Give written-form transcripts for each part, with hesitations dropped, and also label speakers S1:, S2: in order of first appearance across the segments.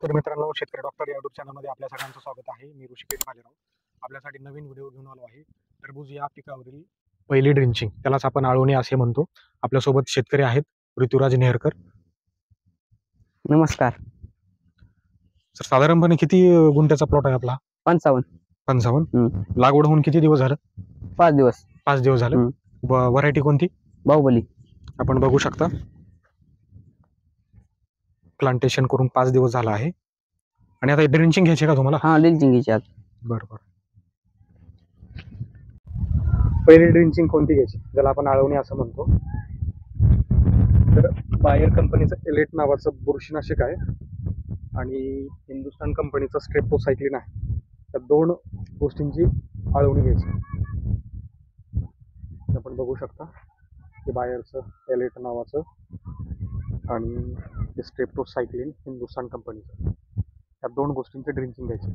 S1: तर मित्रांनो, शेतकरी डॉक्टर या यूट्यूब चॅनलमध्ये आपल्या सगळ्यांचं स्वागत आहे. मी ऋषिकेश भालेराव आपल्यासाठी नवीन व्हिडिओ घेऊन आलो आहे. टरबूज या पिकावरील पहिली ड्रिंचिंग, त्यालाच आपण आळवणी असे म्हणतो. आपल्यासोबत शेतकरी आहेत ऋतुराज नेहरकर.
S2: नमस्कार.
S1: सर, साधारणपणे किती गुंठ्याचा प्लॉट आहे आपला?
S2: 55.
S1: 55. लागवड होऊन किती दिवस झालं?
S2: 5 दिवस.
S1: 5 दिवस झाले. व्हरायटी कोणती?
S2: बाहुबली.
S1: आपण बघू शकता, प्लांटेशन करून 5 दिवस झाला आहे. आणि आता ड्रिंचिंग घ्यायची का तुम्हाला?
S2: हा, ड्रिंचिंग घ्यायची आज.
S1: बरोबर. पहिली ड्रिंचिंग कोणती घ्यायची, ज्याला आपण आळवणी असं म्हणतो? तर बायर कंपनीचं एलेट नावाचं बुरशीनाशक आहे आणि हिंदुस्तान कंपनीचं स्ट्रेप्टोसायक्लिन आहे. त्या दोन गोष्टींची आळवणी घ्यायची. आपण बघू शकता की बायरचं एलेट नावाचं आणि स्ट्रेप्टोसायक्लिन हिंदुस्तान कंपनीचं, या दोन गोष्टींची ड्रिंचिंग घ्यायची.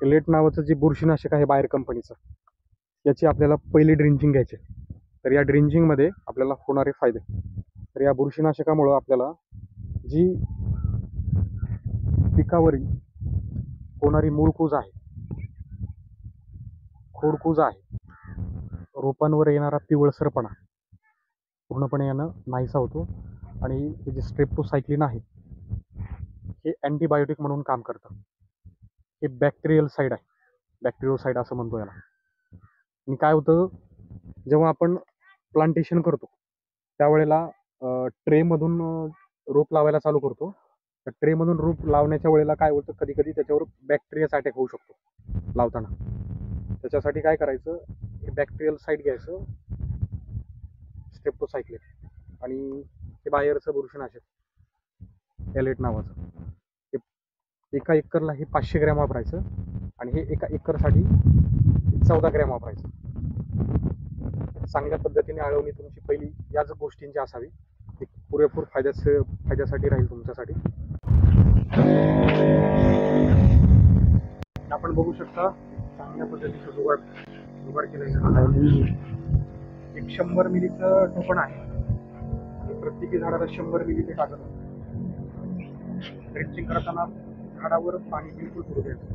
S1: एलेट नावाचं जे बुरशीनाशक आहे बायर कंपनीचं, याची आपल्याला पहिली ड्रिंचिंग घ्यायची. तर या ड्रिंचिंगमध्ये आपल्याला होणारे फायदे, तर या बुरशीनाशकामुळं आपल्याला जी पिकावरील होणारी मूळकूज आहे, खोडकूज आहे, रोपांवर येणारा पिवळसरपणा पूर्णपणे यानं नाहीसा होतो. आणि हे जे स्ट्रेप्टोसायक्लिन आहे हे अँटीबायोटिक म्हणून काम करतं. हे बॅक्टेरियल साईड आहे, बॅक्टेरियोसाईड असं म्हणतो याला. आणि काय होतं, जेव्हा आपण प्लांटेशन करतो त्यावेळेला ट्रेमधून रोप लावायला चालू करतो. तर ट्रेमधून रोप लावण्याच्या वेळेला काय होतं, कधी कधी त्याच्यावर बॅक्टेरियाचा अटॅक होऊ शकतो लावताना. त्याच्यासाठी काय करायचं, हे बॅक्टेरियल साईड घ्यायचं, स्ट्रेप्टोसायक्लिन, आणि हे बायरचं बुरशीनाशक एलेट नावाचं, हे एका एकरला हे 500 ग्रॅम वापरायचं आणि हे एका एकरसाठी 14 ग्रॅम वापरायचं. चांगल्या पद्धतीने आळवणी तुमची पहिली याच गोष्टींची असावी, ती पुरेपूर फायद्यासाठी राहील तुमच्यासाठी. आपण बघू शकता चांगल्या पद्धतीचं जुगाड केलेलं आहे. एक 100 मिलीचं टोपण आहे आणि प्रत्येकी झाडाला 100 मिली ते टाकत असतो. ड्रिंचिंग करताना झाडावर पाणी बिलकुल पडू द्यायचं.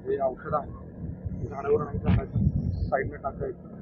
S1: जे औषध आहे झाडावर नाही, झाडाच्या साईडने टाकायचं.